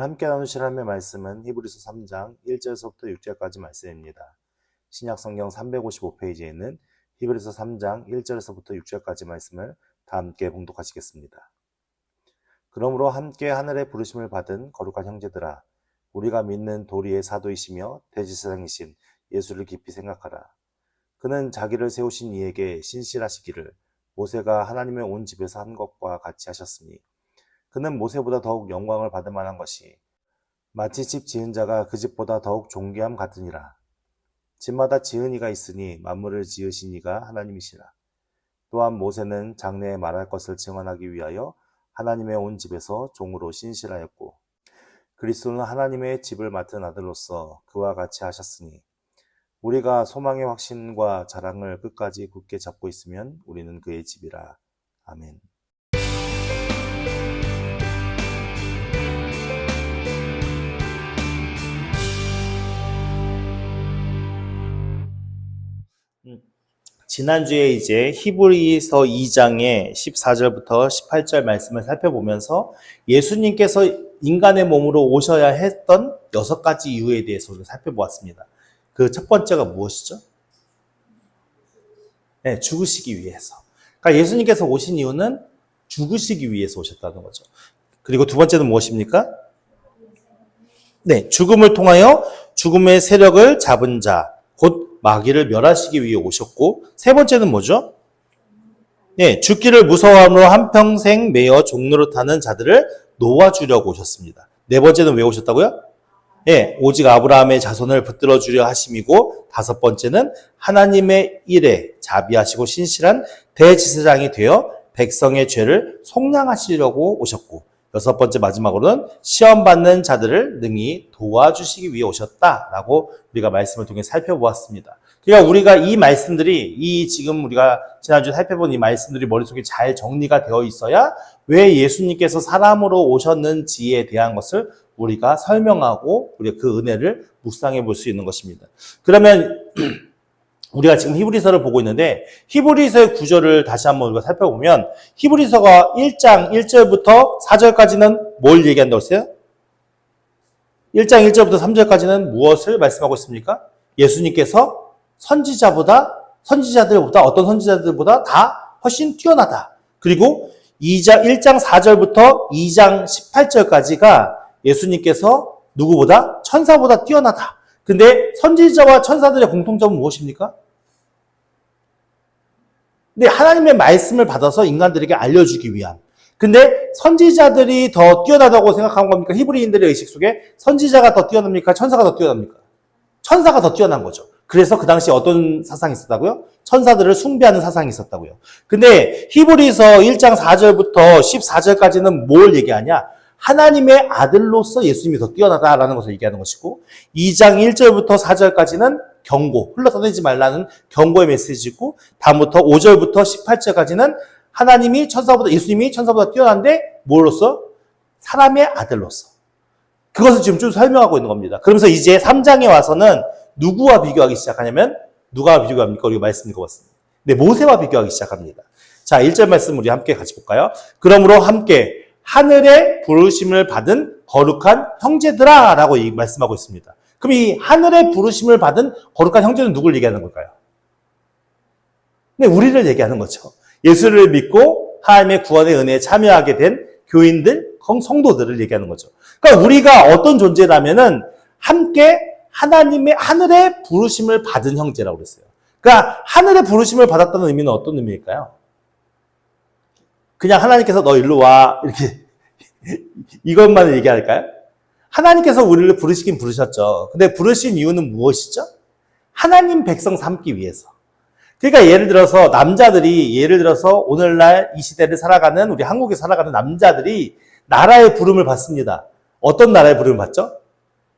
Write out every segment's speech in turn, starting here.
오늘 함께 나누실 하나님의 말씀은 히브리서 3장 1절에서부터 6절까지 말씀입니다. 신약성경 355페이지에 있는 히브리서 3장 1절에서부터 6절까지 말씀을 다 함께 봉독하시겠습니다. 그러므로 함께 하늘의 부르심을 받은 거룩한 형제들아, 우리가 믿는 도리의 사도이시며 대제사장이신 예수를 깊이 생각하라. 그는 자기를 세우신 이에게 신실하시기를 모세가 하나님의 온 집에서 한 것과 같이 하셨으니, 그는 모세보다 더욱 영광을 받을 만한 것이 마치 집 지은 자가 그 집보다 더욱 존귀함 같으니라. 집마다 지은 이가 있으니 만물을 지으신 이가 하나님이시라. 또한 모세는 장래에 말할 것을 증언하기 위하여 하나님의 온 집에서 종으로 신실하였고, 그리스도는 하나님의 집을 맡은 아들로서 그와 같이 하셨으니, 우리가 소망의 확신과 자랑을 끝까지 굳게 잡고 있으면 우리는 그의 집이라. 아멘. 지난주에 이제 히브리서 2장의 14절부터 18절 말씀을 살펴보면서 예수님께서 인간의 몸으로 오셔야 했던 6가지 이유에 대해서 살펴보았습니다. 그 첫 번째가 무엇이죠? 네, 죽으시기 위해서. 그러니까 예수님께서 오신 이유는 죽으시기 위해서 오셨다는 거죠. 그리고 두 번째는 무엇입니까? 네, 죽음을 통하여 죽음의 세력을 잡은 자, 곧 마귀를 멸하시기 위해 오셨고, 세 번째는 뭐죠? 네, 죽기를 무서워함으로 한평생 매여 종노릇하는 자들을 놓아주려고 오셨습니다. 네 번째는 왜 오셨다고요? 네, 오직 아브라함의 자손을 붙들어 주려 하심이고, 다섯 번째는 하나님의 일에 자비하시고 신실한 대제사장이 되어 백성의 죄를 속량하시려고 오셨고, 여섯 번째 마지막으로는 시험받는 자들을 능히 도와주시기 위해 오셨다라고 우리가 말씀을 통해 살펴보았습니다. 그러니까 우리가 이 말씀들이, 지금 우리가 지난주에 살펴본 이 말씀들이 머릿속에 잘 정리가 되어 있어야 왜 예수님께서 사람으로 오셨는지에 대한 것을 우리가 설명하고 우리가 그 은혜를 묵상해 볼 수 있는 것입니다. 그러면 우리가 지금 히브리서를 보고 있는데, 히브리서의 구절을 다시 한번 우리가 살펴보면, 히브리서가 1장 1절부터 4절까지는 뭘 얘기한다고 했어요? 1장 1절부터 3절까지는 무엇을 말씀하고 있습니까? 예수님께서 선지자들보다 어떤 선지자들보다 다 훨씬 뛰어나다. 그리고 1장 4절부터 2장 18절까지가 예수님께서 누구보다 천사보다 뛰어나다. 근데 선지자와 천사들의 공통점은 무엇입니까? 근데 하나님의 말씀을 받아서 인간들에게 알려주기 위한. 근데 선지자들이 더 뛰어나다고 생각한 겁니까? 히브리인들의 의식 속에 선지자가 더 뛰어납니까? 천사가 더 뛰어납니까? 천사가 더 뛰어난 거죠. 그래서 그 당시에 어떤 사상이 있었다고요? 천사들을 숭배하는 사상이 있었다고요. 근데 히브리서 1장 4절부터 14절까지는 뭘 얘기하냐? 하나님의 아들로서 예수님이 더 뛰어나다라는 것을 얘기하는 것이고, 2장 1절부터 4절까지는 경고, 흘러떠내지 말라는 경고의 메시지고, 다음부터 5절부터 18절까지는 예수님이 천사보다 뛰어난데 뭐로서? 사람의 아들로서. 그것을 지금 쭉 설명하고 있는 겁니다. 그러면서 이제 3장에 와서는 누구와 비교하기 시작하냐면, 누가 비교합니까? 우리가 말씀 읽어봤습니다. 네, 모세와 비교하기 시작합니다. 자, 1절 말씀 우리 함께 같이 볼까요? 그러므로 함께 하늘의 부르심을 받은 거룩한 형제들아 라고 말씀하고 있습니다. 그럼 이 하늘의 부르심을 받은 거룩한 형제는 누굴 얘기하는 걸까요? 네, 우리를 얘기하는 거죠. 예수를 믿고 하나님의 구원의 은혜에 참여하게 된 교인들, 성도들을 얘기하는 거죠. 그러니까 우리가 어떤 존재라면은 함께 하늘의 부르심을 받은 형제라고 그랬어요. 그러니까 하늘의 부르심을 받았다는 의미는 어떤 의미일까요? 그냥 하나님께서 너 일로 와 이렇게 이것만 얘기할까요? 하나님께서 우리를 부르시긴 부르셨죠. 근데 부르신 이유는 무엇이죠? 하나님 백성 삼기 위해서. 그러니까 예를 들어서 오늘날 이 시대를 살아가는, 우리 한국에 살아가는 남자들이 나라의 부름을 받습니다. 어떤 나라의 부름을 받죠?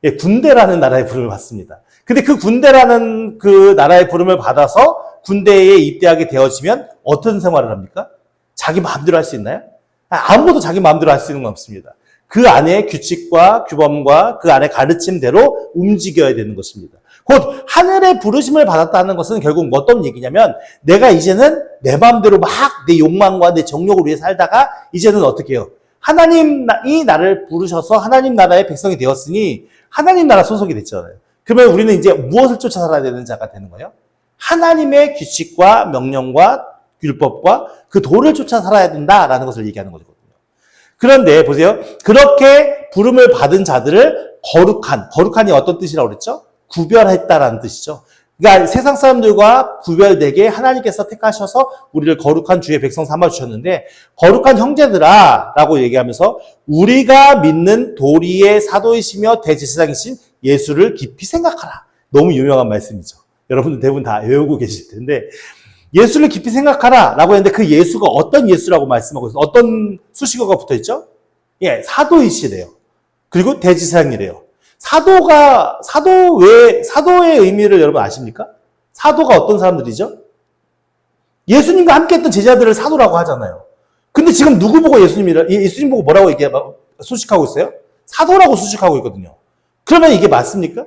예, 군대라는 나라의 부름을 받습니다. 근데 그 군대라는 그 나라의 부름을 받아서 군대에 입대하게 되어지면 어떤 생활을 합니까? 자기 마음대로 할 수 있나요? 아무것도 자기 마음대로 할 수 있는 건 없습니다. 그 안에 규칙과 규범과 그 안에 가르침대로 움직여야 되는 것입니다. 곧 하늘의 부르심을 받았다는 것은 결국 어떤 얘기냐면, 내가 이제는 내 마음대로 막 내 욕망과 내 정욕을 위해 살다가 이제는 어떻게 해요? 하나님이 나를 부르셔서 하나님 나라의 백성이 되었으니 하나님 나라 소속이 됐잖아요. 그러면 우리는 이제 무엇을 쫓아 살아야 되는 자가 되는 거예요? 하나님의 규칙과 명령과 율법과 그 도를 쫓아 살아야 된다라는 것을 얘기하는 거거든요. 그런데 보세요. 그렇게 부름을 받은 자들을 거룩한이 어떤 뜻이라고 그랬죠? 구별했다라는 뜻이죠. 그러니까 세상 사람들과 구별되게 하나님께서 택하셔서 우리를 거룩한 주의 백성 삼아주셨는데, 거룩한 형제들아 라고 얘기하면서 우리가 믿는 도리의 사도이시며 대제사장이신 예수를 깊이 생각하라. 너무 유명한 말씀이죠. 여러분들 대부분 다 외우고 계실 텐데, 예수를 깊이 생각하라 라고 했는데 그 예수가 어떤 예수라고 말씀하고 있어요? 어떤 수식어가 붙어 있죠? 예, 사도이시래요. 그리고 대제사장이래요. 사도의 의미를 여러분 아십니까? 사도가 어떤 사람들이죠? 예수님과 함께 했던 제자들을 사도라고 하잖아요. 근데 지금 누구 보고 예수님 보고 뭐라고 수식하고 있어요? 사도라고 수식하고 있거든요. 그러면 이게 맞습니까?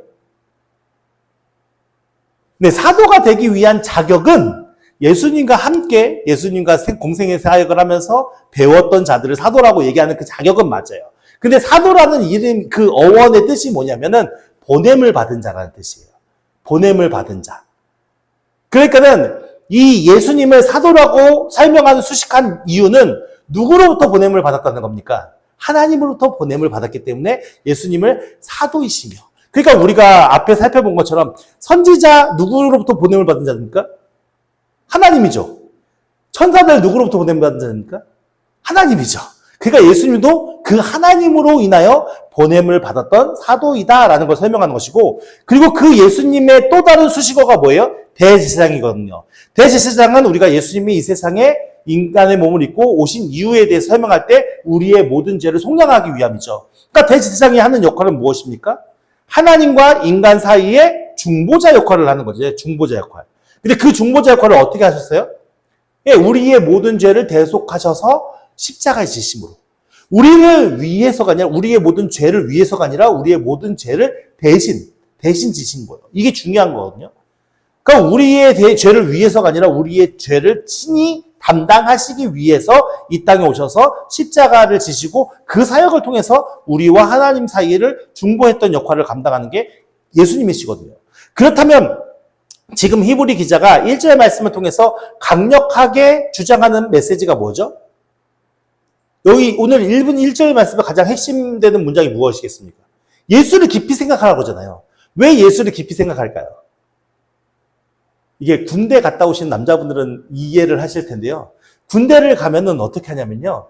네, 사도가 되기 위한 자격은 예수님과 함께 예수님과 공생의 사역을 하면서 배웠던 자들을 사도라고 얘기하는 그 자격은 맞아요. 근데 사도라는 이름, 그 어원의 뜻이 뭐냐면은 보냄을 받은 자라는 뜻이에요. 보냄을 받은 자. 그러니까는 이 예수님을 사도라고 설명하는 수식한 이유는 누구로부터 보냄을 받았다는 겁니까? 하나님으로부터 보냄을 받았기 때문에 예수님을 사도이시며. 그러니까 우리가 앞에 살펴본 것처럼 선지자 누구로부터 보냄을 받은 자입니까? 하나님이죠. 천사들 누구로부터 보냄을 받은 자입니까? 하나님이죠. 그러니까 예수님도 그 하나님으로 인하여 보냄을 받았던 사도이다라는 걸 설명하는 것이고, 그리고 그 예수님의 또 다른 수식어가 뭐예요? 대제사장이거든요. 대제사장은 우리가 예수님이 이 세상에 인간의 몸을 입고 오신 이유에 대해서 설명할 때 우리의 모든 죄를 속량하기 위함이죠. 그러니까 대제사장이 하는 역할은 무엇입니까? 하나님과 인간 사이에 중보자 역할을 하는 거죠. 중보자 역할. 근데 그 중보자 역할을 어떻게 하셨어요? 예, 우리의 모든 죄를 대속하셔서 십자가에 지심으로. 우리를 위해서가 아니라, 우리의 모든 죄를 위해서가 아니라 우리의 모든 죄를 대신 지신 거예요. 이게 중요한 거거든요. 그러니까 우리의 죄를 위해서가 아니라 우리의 죄를 친히 담당하시기 위해서 이 땅에 오셔서 십자가를 지시고 그 사역을 통해서 우리와 하나님 사이를 중보했던 역할을 감당하는 게 예수님이시거든요. 그렇다면 지금 히브리 기자가 1절 말씀을 통해서 강력하게 주장하는 메시지가 뭐죠? 여기 오늘 1분 1절 말씀의 가장 핵심되는 문장이 무엇이겠습니까? 예수를 깊이 생각하라고 하잖아요. 왜 예수를 깊이 생각할까요? 이게 군대 갔다 오신 남자분들은 이해를 하실 텐데요. 군대를 가면은 어떻게 하냐면요.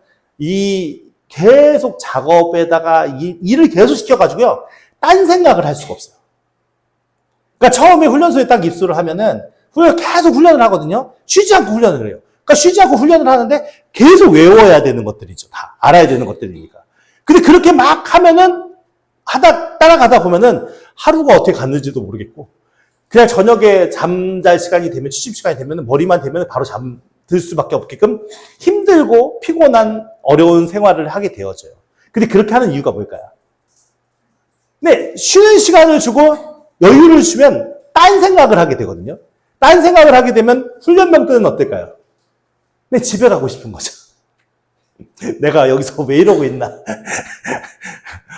계속 작업에다가 일을 계속 시켜가지고요. 딴 생각을 할 수가 없어요. 그러니까 처음에 훈련소에 딱 입소를 하면은 계속 훈련을 하거든요. 쉬지 않고 훈련을 해요. 그러니까 쉬지 않고 훈련을 하는데 계속 외워야 되는 것들이죠. 다 알아야 되는 것들이니까. 근데 그렇게 막 하면은 따라가다 보면은 하루가 어떻게 갔는지도 모르겠고, 그냥 저녁에 잠잘 시간이 되면, 취침 시간이 되면, 머리만 되면 바로 잠들 수밖에 없게끔 힘들고 피곤한 어려운 생활을 하게 되어져요. 근데 그렇게 하는 이유가 뭘까요? 네, 쉬는 시간을 주고 여유를 주면 딴 생각을 하게 되거든요. 딴 생각을 하게 되면 훈련병들은 어떨까요? 네, 집에 가고 싶은 거죠. 내가 여기서 왜 이러고 있나?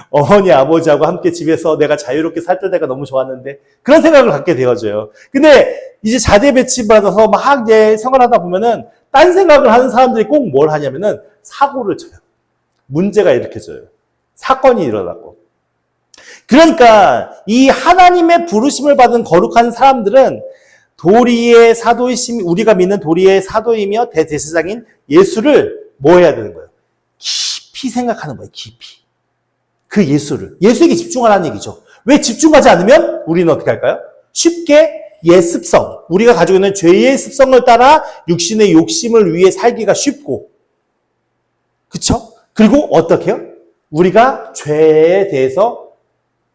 어머니, 아버지하고 함께 집에서 내가 자유롭게 살 때가 너무 좋았는데, 그런 생각을 갖게 되어져요. 근데 이제 자대 배치받아서 막 이제 생활하다 보면은 딴 생각을 하는 사람들이 꼭 뭘 하냐면은 사고를 쳐요. 문제가 일으켜져요. 사건이 일어나고. 그러니까 이 하나님의 부르심을 받은 거룩한 사람들은 도리의 사도이심, 우리가 믿는 도리의 사도이며 대제사장인 예수를 뭐 해야 되는 거예요? 깊이 생각하는 거예요. 깊이. 그 예수에게 집중하라는 얘기죠. 왜 집중하지 않으면 우리는 어떻게 할까요? 쉽게 옛 습성, 우리가 가지고 있는 죄의 습성을 따라 육신의 욕심을 위해 살기가 쉽고, 그쵸? 그리고 어떻게 해요? 우리가 죄에 대해서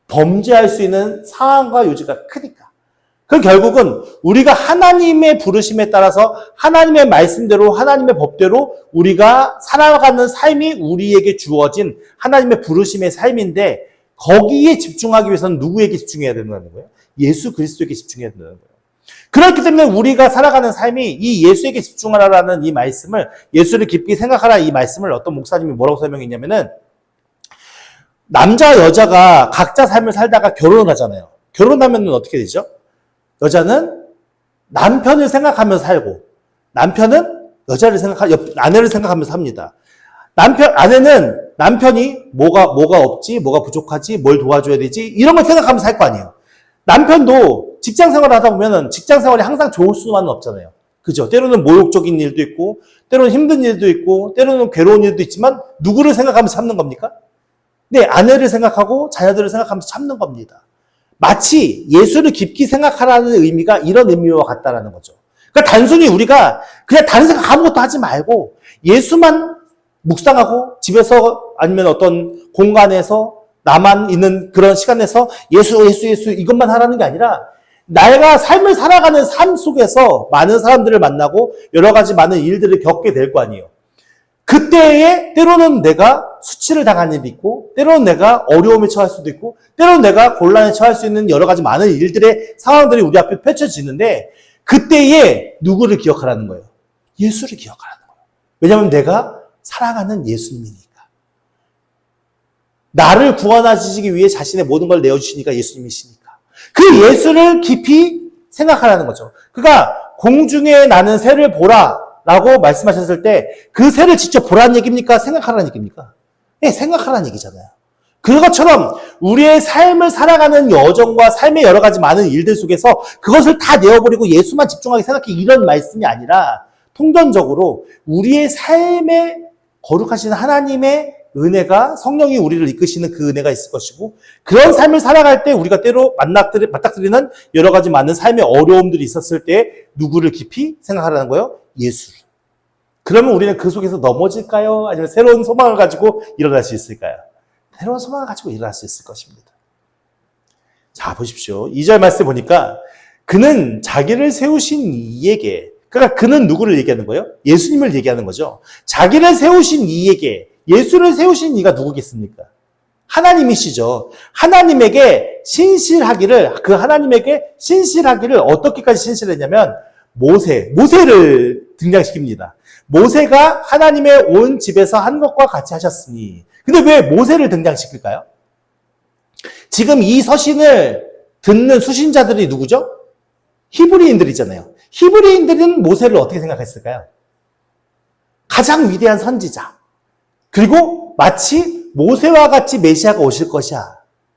범죄할 수 있는 상황과 요지가 크니까. 그럼 결국은 우리가 하나님의 부르심에 따라서 하나님의 말씀대로, 하나님의 법대로 우리가 살아가는 삶이 우리에게 주어진 하나님의 부르심의 삶인데, 거기에 집중하기 위해서는 누구에게 집중해야 된다는 거예요? 예수 그리스도에게 집중해야 된다는 거예요. 그렇기 때문에 우리가 살아가는 삶이 이 예수에게 집중하라라는 이 말씀을, 예수를 깊이 생각하라 이 말씀을 어떤 목사님이 뭐라고 설명했냐면은, 남자 여자가 각자 삶을 살다가 결혼을 하잖아요. 결혼하면 어떻게 되죠? 여자는 남편을 생각하면서 살고, 남편은 아내를 생각하면서 삽니다. 아내는 남편이 뭐가 없지, 뭐가 부족하지, 뭘 도와줘야 되지, 이런 걸 생각하면서 살 거 아니에요. 남편도 직장 생활을 하다 보면은 직장 생활이 항상 좋을 수만은 없잖아요. 그죠? 때로는 모욕적인 일도 있고, 때로는 힘든 일도 있고, 때로는 괴로운 일도 있지만, 누구를 생각하면서 참는 겁니까? 네, 아내를 생각하고 자녀들을 생각하면서 참는 겁니다. 마치 예수를 깊이 생각하라는 의미가 이런 의미와 같다라는 거죠. 그러니까 단순히 우리가 그냥 다른 생각 아무것도 하지 말고 예수만 묵상하고 집에서 아니면 어떤 공간에서 나만 있는 그런 시간에서 예수 이것만 하라는 게 아니라 내가 삶을 살아가는 삶 속에서 많은 사람들을 만나고 여러 가지 많은 일들을 겪게 될 거 아니에요. 그때에 때로는 내가 수치를 당한 일이 있고, 때로는 내가 어려움에 처할 수도 있고, 때로는 내가 곤란에 처할 수 있는 여러 가지 많은 일들의 상황들이 우리 앞에 펼쳐지는데, 그때에 누구를 기억하라는 거예요? 예수를 기억하라는 거예요. 왜냐하면 내가 살아가는 예수님이니까. 나를 구원하시기 위해 자신의 모든 걸 내어주시니까 예수님이시니까. 그 예수를 깊이 생각하라는 거죠. 그러니까 공중에 나는 새를 보라 라고 말씀하셨을 때 그 새를 직접 보라는 얘기입니까? 생각하라는 얘기입니까? 네, 생각하라는 얘기잖아요. 그것처럼 우리의 삶을 살아가는 여정과 삶의 여러 가지 많은 일들 속에서 그것을 다 내어버리고 예수만 집중하게 생각해, 이런 말씀이 아니라 통전적으로 우리의 삶에 거룩하신 하나님의 은혜가, 성령이 우리를 이끄시는 그 은혜가 있을 것이고, 그런 삶을 살아갈 때 우리가 때로 맞닥뜨리는 여러 가지 많은 삶의 어려움들이 있었을 때 누구를 깊이 생각하라는 거예요? 예수를. 그러면 우리는 그 속에서 넘어질까요? 아니면 새로운 소망을 가지고 일어날 수 있을까요? 새로운 소망을 가지고 일어날 수 있을 것입니다. 자, 보십시오. 2절 말씀 보니까 그는 자기를 세우신 이에게, 그러니까 그는 누구를 얘기하는 거예요? 예수님을 얘기하는 거죠. 자기를 세우신 이에게, 예수를 세우신 이가 누구겠습니까? 하나님이시죠. 하나님에게 신실하기를, 그 하나님에게 신실하기를 어떻게까지 신실했냐면 모세를 등장시킵니다. 모세가 하나님의 온 집에서 한 것과 같이 하셨으니. 근데 왜 모세를 등장시킬까요? 지금 이 서신을 듣는 수신자들이 누구죠? 히브리인들이잖아요. 히브리인들은 모세를 어떻게 생각했을까요? 가장 위대한 선지자. 그리고 마치 모세와 같이 메시아가 오실 것이야.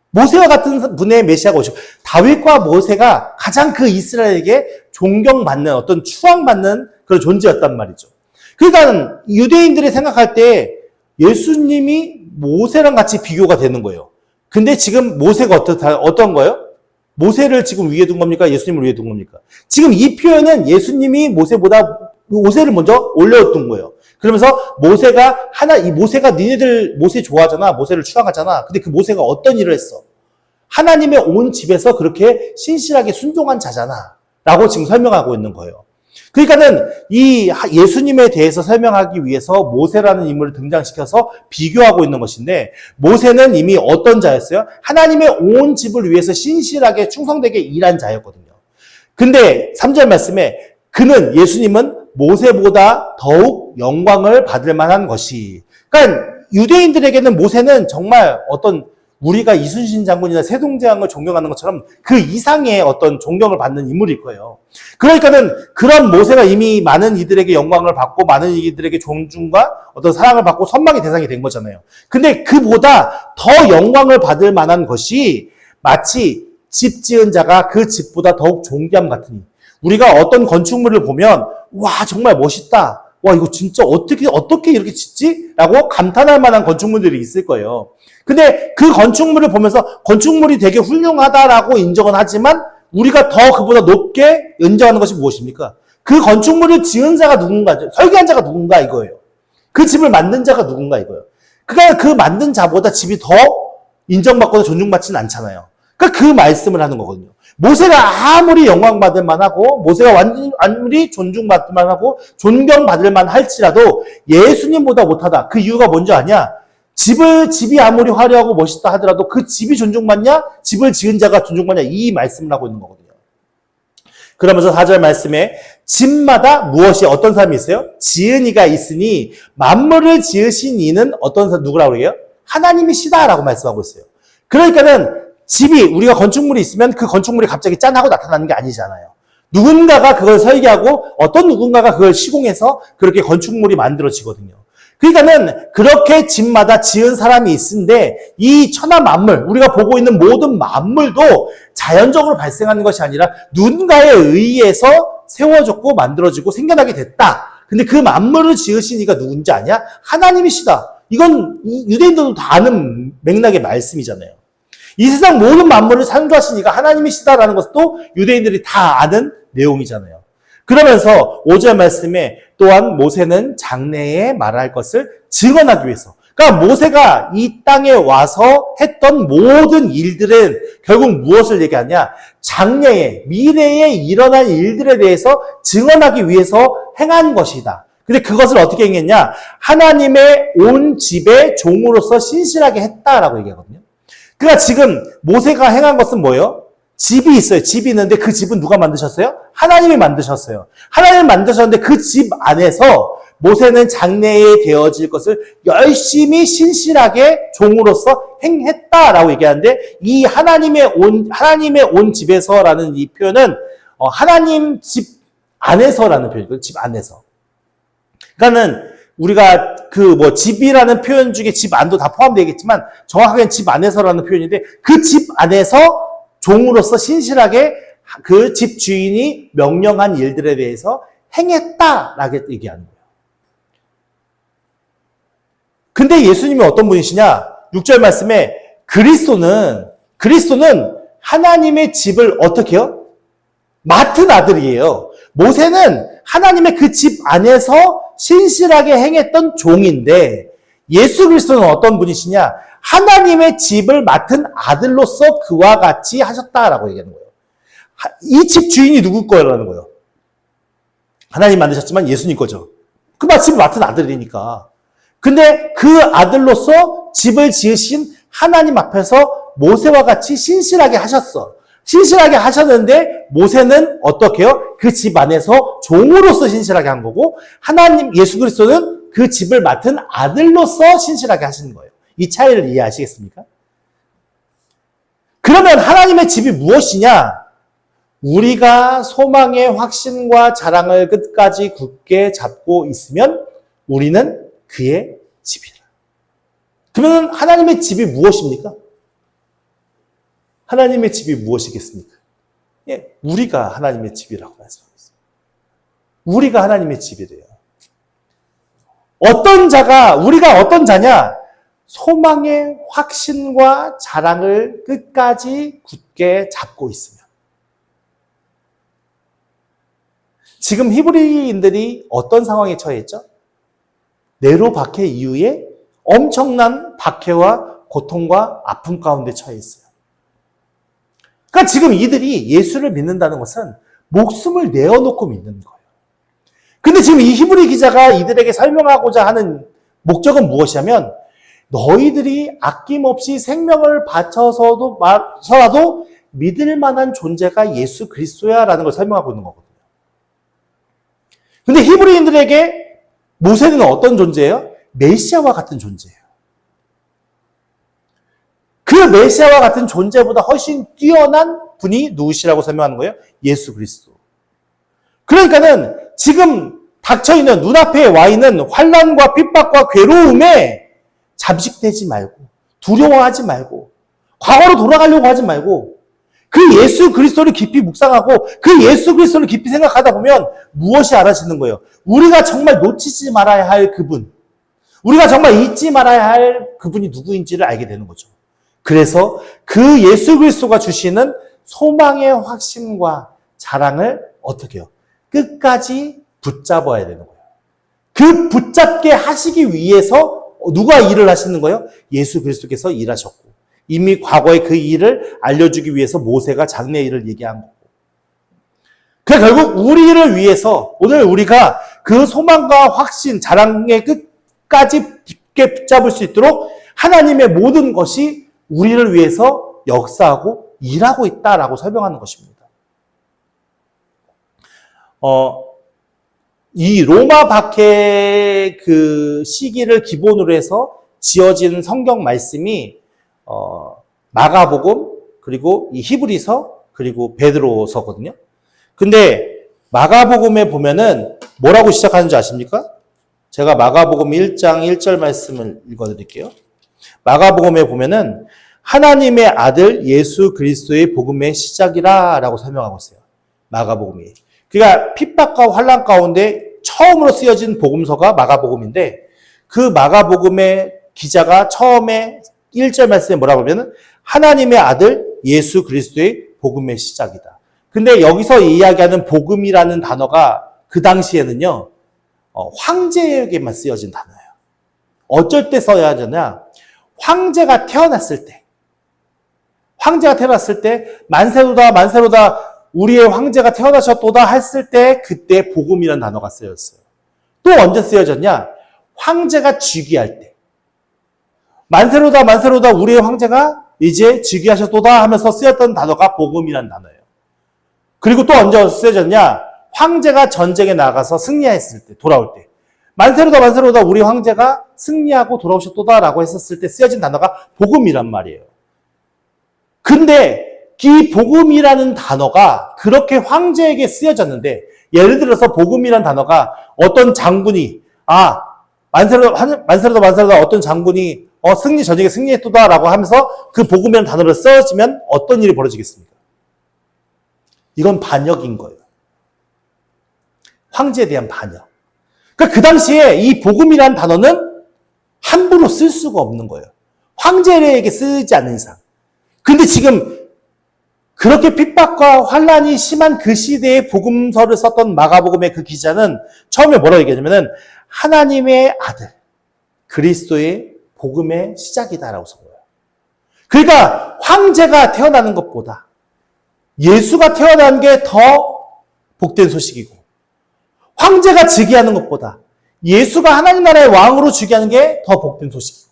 모세와 같은 분의 메시아가 오시고, 다윗과 모세가 가장 그 이스라엘에게 존경받는, 어떤 추앙받는 그런 존재였단 말이죠. 그러니까 유대인들이 생각할 때 예수님이 모세랑 같이 비교가 되는 거예요. 근데 지금 모세가 어떤 거예요? 모세를 지금 위에 둔 겁니까? 예수님을 위에 둔 겁니까? 지금 이 표현은 예수님이 모세를 먼저 올려둔 거예요. 그러면서 모세가 니네들 모세 좋아하잖아. 모세를 추앙하잖아. 근데 그 모세가 어떤 일을 했어? 하나님의 온 집에서 그렇게 신실하게 순종한 자잖아. 라고 지금 설명하고 있는 거예요. 그러니까는 이 예수님에 대해서 설명하기 위해서 모세라는 인물을 등장시켜서 비교하고 있는 것인데, 모세는 이미 어떤 자였어요? 하나님의 온 집을 위해서 신실하게 충성되게 일한 자였거든요. 근데 3절 말씀에 예수님은 모세보다 더욱 영광을 받을 만한 것이, 그러니까 유대인들에게는 모세는 정말 어떤 우리가 이순신 장군이나 세종대왕을 존경하는 것처럼 그 이상의 어떤 존경을 받는 인물일 거예요. 그러니까는 그런 모세가 이미 많은 이들에게 영광을 받고 많은 이들에게 존중과 어떤 사랑을 받고 선망의 대상이 된 거잖아요. 근데 그보다 더 영광을 받을 만한 것이 마치 집 지은 자가 그 집보다 더욱 존귀함 같으니, 우리가 어떤 건축물을 보면 와 정말 멋있다, 와 이거 진짜 어떻게 이렇게 짓지? 라고 감탄할 만한 건축물들이 있을 거예요. 근데 그 건축물을 보면서 건축물이 되게 훌륭하다라고 인정은 하지만 우리가 더 그보다 높게 인정하는 것이 무엇입니까? 그 건축물을 지은 자가 누군가, 설계한 자가 누군가 이거예요. 그 집을 만든 자가 누군가 이거예요. 그러니까 그 만든 자보다 집이 더 인정받거나 존중받지는 않잖아요. 그러니까 그 말씀을 하는 거거든요. 모세가 아무리 영광받을 만하고, 모세가 아무리 존중받을 만하고, 존경받을 만할지라도 예수님보다 못하다. 그 이유가 뭔지 아냐? 집이 아무리 화려하고 멋있다 하더라도 그 집이 존중받냐? 집을 지은 자가 존중받냐? 이 말씀을 하고 있는 거거든요. 그러면서 4절 말씀에 집마다 무엇이 어떤 사람이 있어요? 지은 이가 있으니 만물을 지으신 이는 어떤 사람 누구라고 그래요? 하나님이시다라고 말씀하고 있어요. 그러니까는 집이 우리가 건축물이 있으면 그 건축물이 갑자기 짠 하고 나타나는 게 아니잖아요. 누군가가 그걸 설계하고 어떤 누군가가 그걸 시공해서 그렇게 건축물이 만들어지거든요. 그러니까는 그렇게 집마다 지은 사람이 있는데 이 천하 만물, 우리가 보고 있는 모든 만물도 자연적으로 발생하는 것이 아니라 누군가에 의해서 세워졌고 만들어지고 생겨나게 됐다. 근데 그 만물을 지으신 이가 누군지 아냐? 하나님이시다. 이건 유대인들도 다 아는 맥락의 말씀이잖아요. 이 세상 모든 만물을 창조하신 이가 하나님이시다라는 것도 유대인들이 다 아는 내용이잖아요. 그러면서 5절 말씀에 또한 모세는 장래에 말할 것을 증언하기 위해서, 그러니까 모세가 이 땅에 와서 했던 모든 일들은 결국 무엇을 얘기하냐? 장래에, 미래에 일어날 일들에 대해서 증언하기 위해서 행한 것이다. 근데 그것을 어떻게 행했냐? 하나님의 온 집의 종으로서 신실하게 했다라고 얘기하거든요. 그러니까 지금 모세가 행한 것은 뭐예요? 집이 있어요. 집이 있는데 그 집은 누가 만드셨어요? 하나님이 만드셨어요. 하나님이 만드셨는데 그 집 안에서 모세는 장래에 되어질 것을 열심히 신실하게 종으로서 행했다라고 얘기하는데 이 하나님의 온 집에서라는 이 표현은 하나님 집 안에서라는 표현이거든요. 집 안에서. 그러니까는 우리가 집이라는 표현 중에 집 안도 다 포함되겠지만 정확하게는 집 안에서라는 표현인데 그 집 안에서 종으로서 신실하게 그 집 주인이 명령한 일들에 대해서 행했다라고 얘기하는 거예요. 근데 예수님이 어떤 분이시냐? 6절 말씀에 그리스도는 하나님의 집을 어떻게 해요? 맡은 아들이에요. 모세는 하나님의 그 집 안에서 신실하게 행했던 종인데 예수 그리스도는 어떤 분이시냐? 하나님의 집을 맡은 아들로서 그와 같이 하셨다라고 얘기하는 거예요. 이 집 주인이 누구 거라는 거예요? 하나님 만드셨지만 예수님 거죠. 그 집을 맡은 아들이니까. 근데 그 아들로서 집을 지으신 하나님 앞에서 모세와 같이 신실하게 하셨어. 신실하게 하셨는데 모세는 어떻게 해요? 그 집 안에서 종으로서 신실하게 한 거고 하나님 예수 그리스도는 그 집을 맡은 아들로서 신실하게 하시는 거예요. 이 차이를 이해하시겠습니까? 그러면 하나님의 집이 무엇이냐? 우리가 소망의 확신과 자랑을 끝까지 굳게 잡고 있으면 우리는 그의 집이라. 그러면 하나님의 집이 무엇입니까? 하나님의 집이 무엇이겠습니까? 예, 우리가 하나님의 집이라고 말씀하고 있습니다. 우리가 하나님의 집이래요. 우리가 어떤 자냐? 소망의 확신과 자랑을 끝까지 굳게 잡고 있으면. 지금 히브리인들이 어떤 상황에 처해 있죠? 네로 박해 이후에 엄청난 박해와 고통과 아픔 가운데 처해 있어요. 그러니까 지금 이들이 예수를 믿는다는 것은 목숨을 내어놓고 믿는 거예요. 근데 지금 이 히브리 기자가 이들에게 설명하고자 하는 목적은 무엇이냐면 너희들이 아낌없이 생명을 바쳐서라도 믿을 만한 존재가 예수 그리스도야라는 걸 설명하고 있는 거거든요. 근데 히브리인들에게 모세는 어떤 존재예요? 메시아와 같은 존재예요. 그 메시아와 같은 존재보다 훨씬 뛰어난 분이 누구시라고 설명하는 거예요? 예수 그리스도. 그러니까는 지금 닥쳐있는 눈앞에 와 있는 환난과 핍박과 괴로움에 잠식되지 말고 두려워하지 말고 과거로 돌아가려고 하지 말고 그 예수 그리스도를 깊이 묵상하고 그 예수 그리스도를 깊이 생각하다 보면 무엇이 알아지는 거예요? 우리가 정말 놓치지 말아야 할 그분, 우리가 정말 잊지 말아야 할 그분이 누구인지를 알게 되는 거죠. 그래서 그 예수 그리스도가 주시는 소망의 확신과 자랑을 어떻게 해요? 끝까지 붙잡아야 되는 거예요. 그 붙잡게 하시기 위해서 누가 일을 하시는 거예요? 예수 그리스도께서 일하셨고 이미 과거의 그 일을 알려주기 위해서 모세가 장래 일을 얘기한 거고. 그 결국 우리를 위해서 오늘 우리가 그 소망과 확신, 자랑의 끝까지 깊게 붙잡을 수 있도록 하나님의 모든 것이 우리를 위해서 역사하고 일하고 있다라고 설명하는 것입니다. 이 로마 박해 그 시기를 기본으로 해서 지어진 성경 말씀이 마가복음, 그리고 이 히브리서, 그리고 베드로서거든요. 근데 마가복음에 보면은 뭐라고 시작하는지 아십니까? 제가 마가복음 1장 1절 말씀을 읽어드릴게요. 마가복음에 보면은 하나님의 아들 예수 그리스도의 복음의 시작이라 라고 설명하고 있어요. 마가복음이. 그러니까 핍박과 환난 가운데 처음으로 쓰여진 복음서가 마가복음인데, 그 마가복음의 기자가 처음에 1절 말씀에 뭐라고 하면은 하나님의 아들 예수 그리스도의 복음의 시작이다. 근데 여기서 이야기하는 복음이라는 단어가 그 당시에는요, 황제에게만 쓰여진 단어예요. 어쩔 때 써야 하냐? 황제가 태어났을 때, 만세로다 우리의 황제가 태어나셨도다 했을 때, 그때 복음이라는 단어가 쓰여졌어요. 또 언제 쓰여졌냐? 황제가 즉위할 때, 만세로다 우리의 황제가 이제 즉위하셨도다 하면서 쓰였던 단어가 복음이라는 단어예요. 그리고 또 언제 쓰여졌냐? 황제가 전쟁에 나가서 승리했을 때, 돌아올 때, 만세로다 우리 황제가 승리하고 돌아오셨도다라고 했었을 때 쓰여진 단어가 복음이란 말이에요. 근데 이 복음이라는 단어가 그렇게 황제에게 쓰여졌는데, 예를 들어서 복음이라는 단어가 어떤 장군이 만세로다 어떤 장군이 전쟁에 승리했도다라고 하면서 그 복음이라는 단어를 써지면 어떤 일이 벌어지겠습니까? 이건 반역인 거예요. 황제에 대한 반역. 그러니까 그 당시에 이 복음이라는 단어는 함부로 쓸 수가 없는 거예요. 황제에게 쓰지 않는 이상. 근데 지금 그렇게 핍박과 환난이 심한 그 시대에 복음서를 썼던 마가복음의 그 기자는 처음에 뭐라고 얘기하냐면은 하나님의 아들 그리스도의 복음의 시작이다라고 쓴 거예요. 그러니까 황제가 태어나는 것보다 예수가 태어난 게 더 복된 소식이고, 황제가 즉위하는 것보다 예수가 하나님 나라의 왕으로 즉위하는 게 더 복된 소식이고,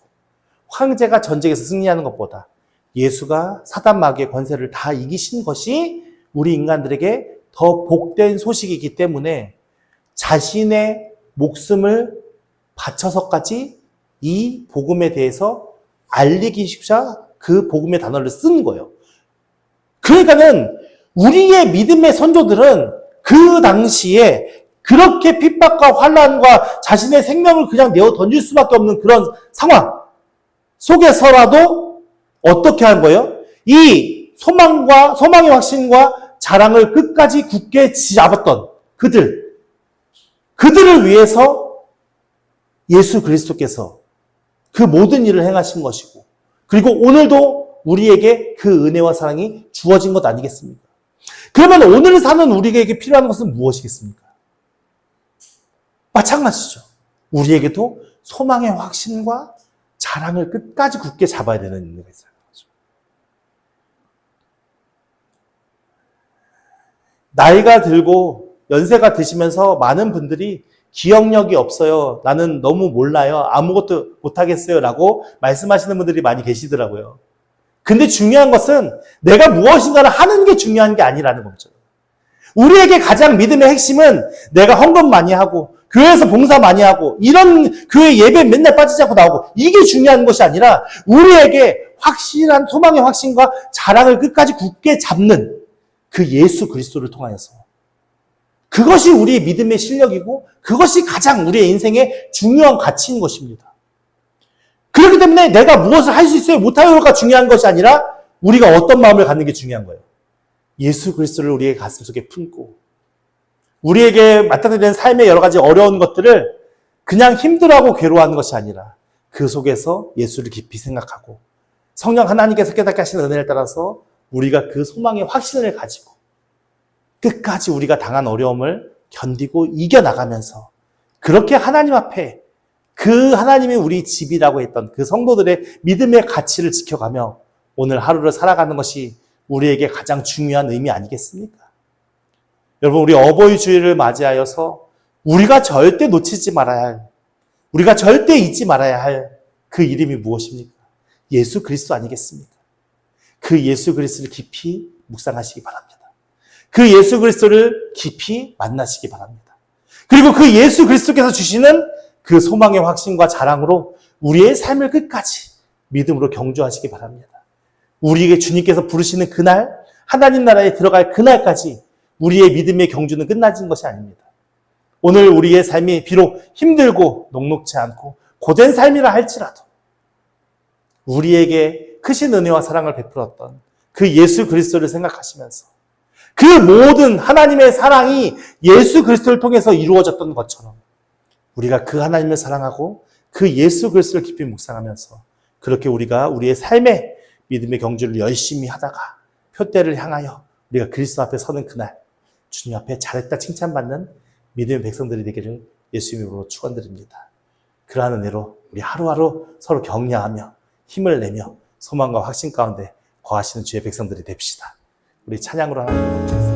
황제가 전쟁에서 승리하는 것보다 예수가 사단 마귀의 권세를 다 이기신 것이 우리 인간들에게 더 복된 소식이기 때문에 자신의 목숨을 바쳐서까지 이 복음에 대해서 알리기 쉽자 그 복음의 단어를 쓴 거예요. 그러니까는 우리의 믿음의 선조들은 그 당시에 그렇게 핍박과 환난과 자신의 생명을 그냥 내어 던질 수밖에 없는 그런 상황 속에서라도 어떻게 한 거예요? 이 소망의 확신과 자랑을 끝까지 굳게 잡았던 그들을 위해서 예수 그리스도께서 그 모든 일을 행하신 것이고, 그리고 오늘도 우리에게 그 은혜와 사랑이 주어진 것 아니겠습니까? 그러면 오늘 사는 우리에게 필요한 것은 무엇이겠습니까? 마찬가지죠. 우리에게도 소망의 확신과 자랑을 끝까지 굳게 잡아야 되는 의미가 있어요. 나이가 들고 연세가 드시면서 많은 분들이 기억력이 없어요. 나는 너무 몰라요. 아무것도 못하겠어요. 라고 말씀하시는 분들이 많이 계시더라고요. 근데 중요한 것은 내가 무엇인가를 하는 게 중요한 게 아니라는 거죠. 우리에게 가장 믿음의 핵심은 내가 헌금 많이 하고 교회에서 봉사 많이 하고 이런 교회 예배 맨날 빠지지 않고 나오고 이게 중요한 것이 아니라 우리에게 확실한 소망의 확신과 자랑을 끝까지 굳게 잡는 그 예수 그리스도를 통하여서, 그것이 우리의 믿음의 실력이고 그것이 가장 우리의 인생의 중요한 가치인 것입니다. 그렇기 때문에 내가 무엇을 할 수 있어요 못하요가 중요한 것이 아니라 우리가 어떤 마음을 갖는 게 중요한 거예요. 예수 그리스도를 우리의 가슴속에 품고 우리에게 맞닥뜨리는 삶의 여러 가지 어려운 것들을 그냥 힘들어하고 괴로워하는 것이 아니라 그 속에서 예수를 깊이 생각하고 성령 하나님께서 깨닫게 하시는 은혜를 따라서 우리가 그 소망의 확신을 가지고 끝까지 우리가 당한 어려움을 견디고 이겨나가면서 그렇게 하나님 앞에 그 하나님이 우리 집이라고 했던 그 성도들의 믿음의 가치를 지켜가며 오늘 하루를 살아가는 것이 우리에게 가장 중요한 의미 아니겠습니까? 여러분, 우리 어버이 주일을 맞이하여서 우리가 절대 놓치지 말아야 할, 우리가 절대 잊지 말아야 할 그 이름이 무엇입니까? 예수 그리스도 아니겠습니까? 그 예수 그리스도를 깊이 묵상하시기 바랍니다. 그 예수 그리스도를 깊이 만나시기 바랍니다. 그리고 그 예수 그리스도께서 주시는 그 소망의 확신과 자랑으로 우리의 삶을 끝까지 믿음으로 경주하시기 바랍니다. 우리에게 주님께서 부르시는 그날, 하나님 나라에 들어갈 그날까지 우리의 믿음의 경주는 끝나진 것이 아닙니다. 오늘 우리의 삶이 비록 힘들고 녹록지 않고 고된 삶이라 할지라도 우리에게 크신 은혜와 사랑을 베풀었던 그 예수 그리스도를 생각하시면서 그 모든 하나님의 사랑이 예수 그리스도를 통해서 이루어졌던 것처럼 우리가 그 하나님을 사랑하고 그 예수 그리스도를 깊이 묵상하면서 그렇게 우리가 우리의 삶의 믿음의 경주를 열심히 하다가 표대를 향하여 우리가 그리스도 앞에 서는 그날 주님 앞에 잘했다 칭찬받는 믿음의 백성들이 되기를 예수 이름으로 축원드립니다. 그러한 은혜로 우리 하루하루 서로 격려하며 힘을 내며 소망과 확신 가운데 거하시는 주의 백성들이 됩시다. 우리 찬양으로 하나님